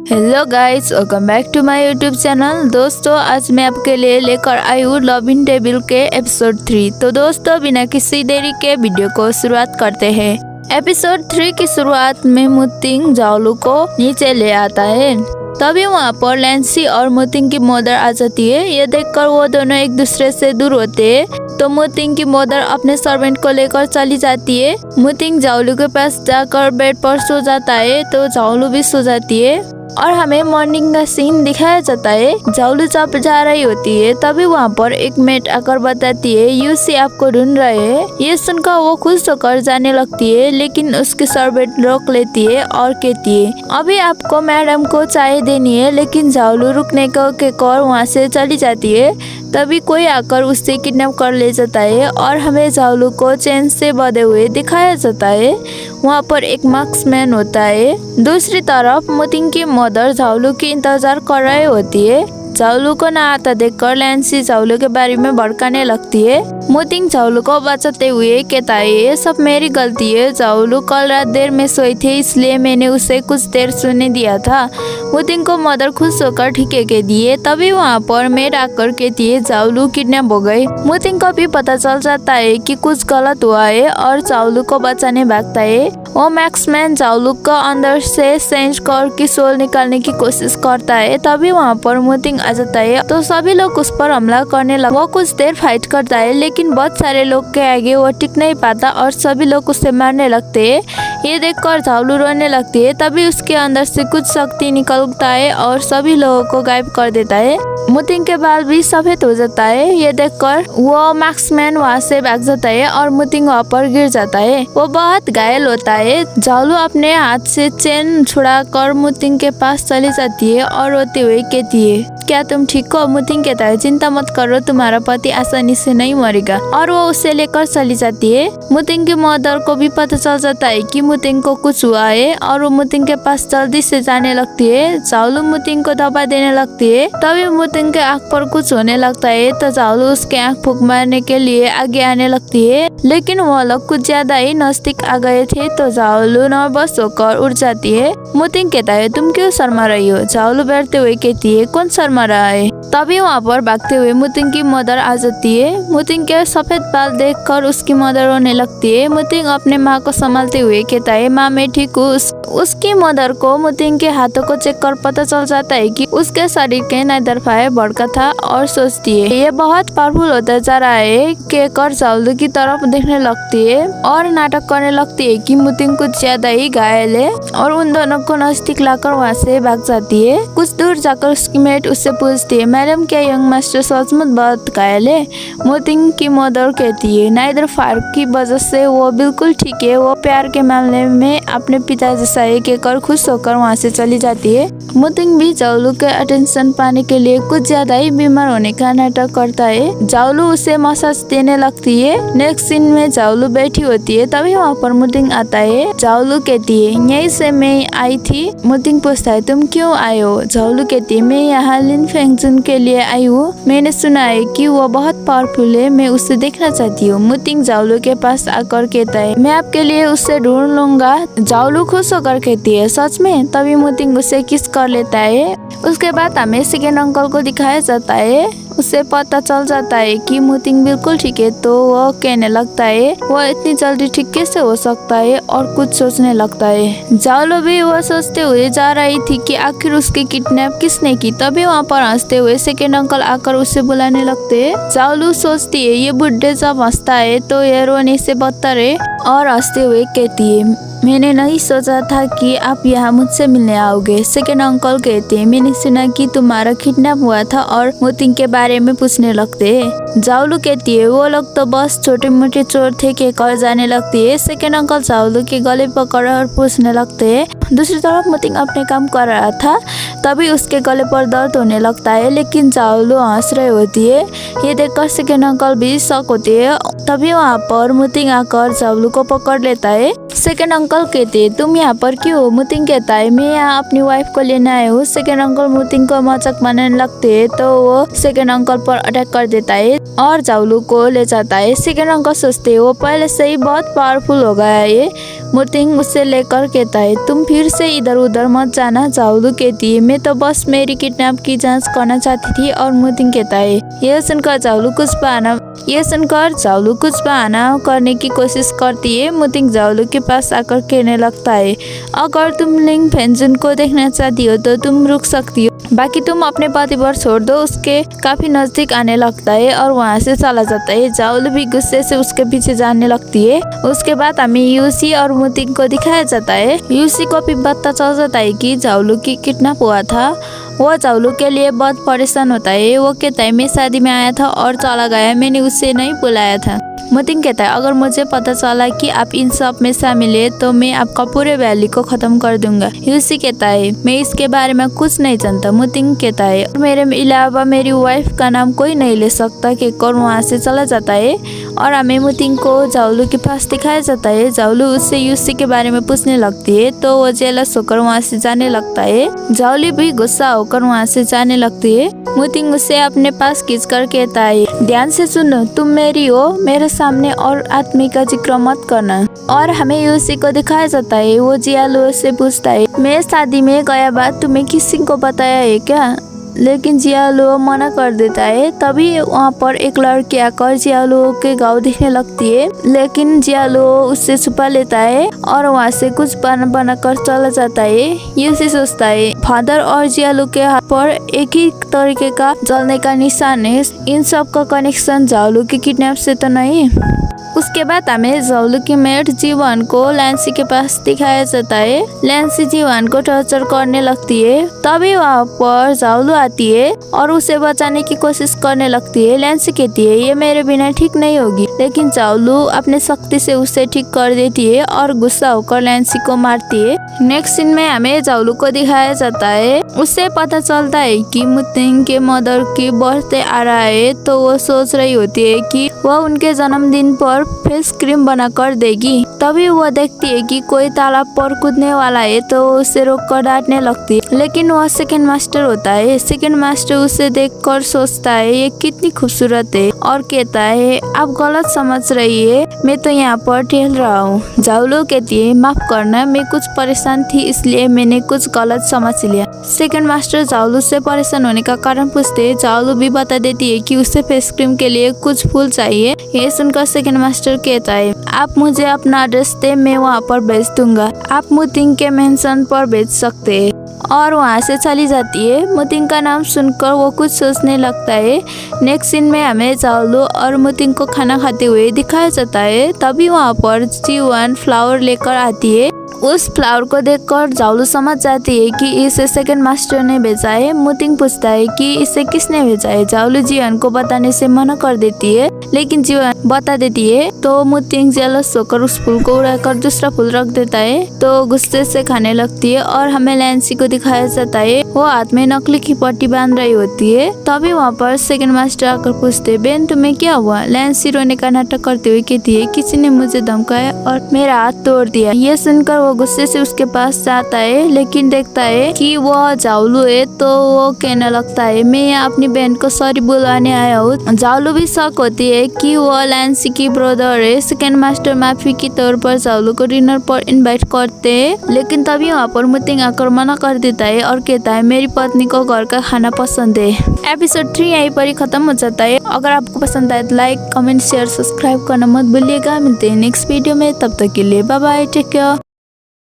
Hello guys, welcome back to my YouTube channel. दोस्तों, आज मैं आपके लिए लेकर आई हूँ लव इन टेबल के एपिसोड 3। तो दोस्तों, बिना किसी देरी के वीडियो को शुरुआत करते हैं। एपिसोड 3 की शुरुआत में मुतिंग जाओलू को नीचे ले आता है। तभी वहाँ पर लैंसी और मुतिंग की मदर आ जाती है। ये देखकर वो दोनों एक दूसरे से दूर होते हैं। तो मुतिंग की मदर अपने सर्वेंट को लेकर चली जाती है। मुतिंग जाओलू के पास जाकर बेड पर सो जाता है, तो जाओलू भी सो जाती है और हमें मॉर्निंग का सीन दिखाया जाता है। जाओलू जब जा रही होती है, तभी वहाँ पर एक मेट आकर बताती है यूसी आपको ढूंढ रहे हैं। ये सुनकर वो खुश होकर जाने लगती है, लेकिन उसकी सर्वेंट रोक लेती है और कहती है अभी आपको मैडम को चाय देनी है। लेकिन जाओलू रुकने को कहकर वहाँ से चली जाती है। तभी कोई आकर उससे किडनैप कर ले जाता है और हमें जाओलू को चैन से बंधे हुए दिखाया जाता है। वहाँ पर एक मार्क्समैन होता है। दूसरी तरफ मुतिंग की मदर जाओलू की इंतजार कर रही होती है। जाओलू को ना आता देखकर लैंसी जाओलू के बारे में भड़काने लगती है। मुतिंग जाओलू को बचाते हुए कहता है ये सब मेरी गलती है। जाओलू कल रात देर में सोई थी, इसलिए मैंने उसे कुछ देर सोने दिया था। मुतिंग को मदर खुश होकर ठीके कह दिए। तभी वहाँ पर मेड आकर कहती है जाओलू किडनैप हो गई। मुतिंग को भी पता चल जाता है कि कुछ गलत हुआ है और जाओलू को बचाने भागता है। वो मैक्समैन जाओलू को अंदर से सेंस करके सोल निकालने की कोशिश करता है। तभी वहाँ पर मुतिंग आ जाता है, तो सभी लोग उस पर हमला करने लगे। वो कुछ देर फाइट करता है, लेकिन बहुत सारे लोग के आगे वो टिक नहीं पाता और सभी लोग उसे मारने लगते हैं। ये देखकर जाओलू रोने लगती है। तभी उसके अंदर से कुछ शक्ति निकलता है और सभी लोगों को गायब कर देता है। मुतिंग के बाल भी सफेद हो जाता है। ये देखकर वो मार्क्समैन वहाँ से भाग जाता है और मुतिंग वहाँ पर गिर जाता है। वो बहुत घायल होता है। जाओलू अपने हाथ से चेन छुड़ाकर मुतिंग के पास चली जाती है और रोते हुए कहती है क्या तुम ठीक हो? मुतिंग कहता है चिंता मत करो, तुम्हारा पति आसानी से नहीं मरेगा, और वो उसे लेकर चली जाती है। मुतिंग की मदर को भी पता चल जाता है कि मुतिंग को कुछ हुआ है और वो मुतिंग के पास जल्दी से जाने लगती है। जाओलू मुतिंग को दबा देने लगती है। तभी मुतिंग के आँख पर कुछ होने लगता है, तो जाओलू उसके आँख फूंक मारने के लिए आगे आने लगती है, लेकिन वो लोग कुछ ज्यादा ही नजदीक आ गए थे। तो जाओलू नर्वस होकर उड़ जाती है। मुतिंग कहता है तुम क्यों शर्मा रही हो? जाओलू बैठते हुए कहती है कौन शर्मा रहा है? तभी वहाँ पर भागते हुए मुतिंग की मदर आ जाती है। मुतिंग के सफेद बाल देखकर उसकी मदर रोने लगती है। मुतिंग अपने माँ को संभालते हुए कहता है माँ मैं ठीक हूँ। उसकी मदर को मुतिंग के हाथों को चेक कर पता चल जाता है कि उसके शरीर के नए तरफा भड़का था और सोचती है ये बहुत पावरफुल होता जा रहा है। कहकर जाओलू की तरफ देखने लगती है और नाटक करने लगती है कि मुतिंग कुछ ज्यादा ही घायल है और उन दोनों को नजदीक लाकर वहाँ से भाग जाती है। कुछ दूर जाकर उसकी मेट उससे पूछती है मैडम क्या यंग मास्टर सचमुच बहुत घायल है? मुतिंग की मदर कहती है नाइदर फायर की वजह से वो बिल्कुल ठीक है, वो प्यार के मामले में अपने पिता जैसा है। कहकर खुश होकर वहाँ से चली जाती है। मुतिंग भी जाओलू के अटेंशन पाने के लिए कुछ ज्यादा ही बीमार होने का नाटक करता है। जाओलू उसे मसाज देने लगती है। नेक्स्ट सीन में जाओलू बैठी होती है। तभी वहाँ पर मुतिंग आता है। जाओलू कहती है यहीं से मैं आई थी। मुतिंग पूछता है तुम क्यों आए हो? जाओलू कहती है मैं यहाँ लिन फेंगजुन के लिए आई हूँ। मैंने सुना है कि वो बहुत पावरफुल है, मैं उसे देखना चाहती हूँ। मुतिंग जाओलू के पास आकर कहता है मैं आपके लिए उसे ढूंढ लूंगा। जाओलू खुश होकर कहती है सच में? तभी मुतिंग उसे किस कर लेता है। उसके बाद हमें सेकेंड अंकल को दिखाया जाता है। उसे पता चल जाता है कि मुतिंग बिल्कुल ठीक है, तो वो कहने लगता है वो इतनी जल्दी ठीक कैसे हो सकता है और कुछ सोचने लगता है। जाओलू भी वो सोचते हुए जा रही थी कि आखिर उसकी किडनैप किसने की। तभी वहाँ पर हंसते हुए सेकेंड अंकल आकर उसे बुलाने लगते हैं। जाओलू सोचती है ये बुढ़े जब हंसता है तो ये रोने से बदतर है और हंसते हुए कहती है मैंने नहीं सोचा था कि आप यहाँ मुझसे मिलने आओगे। सेकेंड अंकल कहते हैं मैंने सुना कि तुम्हारा किडनैप हुआ था और मुतिंग के बारे में पूछने लगते हैं। जाओलू कहती है वो लोग तो बस छोटे मोटे चोर थे कहकर जाने लगती है। सेकेंड अंकल जाओलू के गले पकड़ और पूछने लगते हैं। दूसरी तरफ मुतिंग अपने काम कर रहा था। तभी उसके गले पर दर्द होने लगता है, लेकिन जाओलू हंस रही होती है। ये देखकर सेकेंड अंकल भी शॉक होते हैं। तभी वहाँ पर मुतिंग आकर जाओलू को पकड़ लेता है। सेकेंड अंकल कहते हैं तुम यहाँ पर क्यों? मुतिंग कहता है मैं यहाँ अपनी वाइफ को लेने आया हूँ। सेकेंड अंकल मुतिंग को मजाक बनाने लगते हैं, तो वो सेकेंड अंकल पर अटैक कर देता है और जाओलू को ले जाता है। सेकेंड अंकल सोचते हैं वो पहले से ही बहुत पावरफुल हो गया है, मुतिंग उसे लेकर कहता है, तुम फिर से इधर उधर मत जाना। जाओलू कहती है, मैं तो बस मेरी किडनैप की जांच करना चाहती थी। और मुतिंग कहता है, यह सुनकर जाओलू कुछ बहाना करने की कोशिश करती है। मुतिंग जाओलू के पास आकर कहने लगता है, अगर तुम लिंग फेंजुन को देखना चाहती हो तो तुम रुक सकती हो, बाकी तुम अपने पति पर छोड़ दो। उसके काफी नजदीक आने लगता है और वहाँ से चला जाता है। जाओलू भी गुस्से से उसके पीछे जाने लगती है। उसके बाद हमें यूसी और मुतिंग को दिखाया जाता है। यूसी को भी पता चल जाता है कि जाओलू की किडनैप हुआ था। वो जाओलू के लिए बहुत परेशान होता है। वो कहता है, मैं शादी में आया था और चला गया, मैंने उसे नहीं बुलाया था। मुतिंग कहता है, अगर मुझे पता चला कि आप इन सब में शामिल है तो मैं आपका पूरे वैली को खत्म कर दूंगा। यूसी कहता है, मैं इसके बारे में कुछ नहीं जानता। मुतिंग कहता है, मेरे अलावा मेरी वाइफ का नाम कोई नहीं ले सकता। कहकर वहाँ से चला जाता है और हमें मुतिंग को जाओलू के पास दिखाया जाता है। जाओलू उससे यूसी के बारे में पूछने लगती है तो वो जेलस होकर वहाँ से जाने लगता है। जाओलू भी गुस्सा होकर वहाँ से जाने लगती है। मुतिंग उसे अपने पास खींच कर कहता है, ध्यान से सुनो, तुम मेरी हो, मेरे सामने और आदमी का जिक्र मत करना। और हमें यूसी को दिखाया जाता है। वो जियालू से पूछता है, मैं शादी में गया बात तुम्हें किसी को बताया है क्या? लेकिन जियालू मना कर देता है। तभी वहाँ पर एक लड़की आकर जियालू के घाव दिखने लगती है, लेकिन जियालू उससे छुपा लेता है और वहाँ से कुछ बना कर चला जाता है। यूसी सोचता है, फादर और जियालू के हाथ पर एक ही तरीके का जलने का निशान है, इन सब का कनेक्शन जाओलू के किडनैप से तो नहीं। उसके बाद हमें जाओलू की मेट जीवन को लैंसी के पास दिखाया जाता है। लैंसी जीवन को टॉर्चर करने लगती है। तभी वहाँ पर जाओलू आती है और उसे बचाने की कोशिश करने लगती है। लैंसी कहती है, ये मेरे बिना ठीक नहीं होगी, लेकिन जाओलू अपने शक्ति से उसे ठीक कर देती है और गुस्सा होकर लैंसी को मारती है। नेक्स्ट सीन में हमें जाओलू को दिखाया जाता है। उससे पता चलता है कि मुतिंग के मदर की बर्थडे आ रहा है, तो वो सोच रही होती है कि वह उनके जन्मदिन पर फेस क्रीम बना कर देगी। तभी वो देखती है कि कोई तालाब पर कूदने वाला है, तो उसे रोक कर डांटने लगती है, लेकिन वह सेकंड मास्टर होता है। सेकंड मास्टर उसे देखकर सोचता है, ये कितनी खूबसूरत है, और कहता है, आप गलत समझ रही है, मैं तो यहाँ पर टहल रहा हूँ। जाओलू कहती है, माफ करना, मैं कुछ परेशान थी इसलिए मैंने कुछ गलत समझ लिया। सेकंड मास्टर जाओलू से परेशान होने का कारण पूछते हैं। जाओलू भी बता देती है कि उसे फेस क्रीम के लिए कुछ फूल चाहिए। ये सुनकर सेकंड मास्टर कहता है, आप मुझे अपना एड्रेस दे, मैं वहाँ पर भेज दूंगा, आप मुतिंग के मेंशन पर भेज सकते हैं। और वहाँ से चली जाती है। मुतिंग का नाम सुनकर वो कुछ सोचने लगता है। नेक्स्ट सीन में हमें जाओलू और मुतिंग को खाना खाते हुए दिखाया जाता है। तभी वहाँ पर जीवन फ्लावर लेकर आती है। उस फ्लावर को देखकर जाओलू समझ जाती है कि इसे सेकंड मास्टर ने भेजा है। मुतिंग पूछता है कि इसे किसने भेजा है। जाओलू जीवन को बताने से मना कर देती है, लेकिन जीवन बता देती है तो मुतिंग जेलस होकर उस फूल को उड़ाकर दूसरा फूल रख देता है, तो गुस्से से खाने लगती है। और हमें लैंसी को दिखाया जाता है, वो हाथ में नकली की पट्टी बांध रही होती है। तभी वहाँ पर सेकंड मास्टर आकर पूछते, बेन तुम्हें क्या हुआ? लैंसी रोने का नाटक करते हुए कहती है, किसी ने मुझे धमकाया और मेरा हाथ तोड़ दिया। ये सुनकर वो गुस्से से उसके पास जाता है, लेकिन देखता है कि वो जाओलू है, तो वो कहने लगता है, मैं यहाँ अपनी बहन को सॉरी बुलवाने आया हूँ। जाओलू भी शक होती है कि वो लैंसी की ब्रदर है। सेकंड मास्टर माफी के तौर पर जाओलू को डिनर पर इनवाइट करते हैं, लेकिन तभी वहाँ पर मुतिंग आकर मना कर देता है और कहता है, मेरी पत्नी को घर का खाना पसंद है। एपिसोड 3 यहीं पर ही खत्म हो जाता है। अगर आपको पसंद आए तो लाइक, कमेंट, शेयर, सब्सक्राइब करना मत भूलिएगा। मिलते हैं नेक्स्ट वीडियो में, तब तक के लिए बाय बाय, टेक केयर।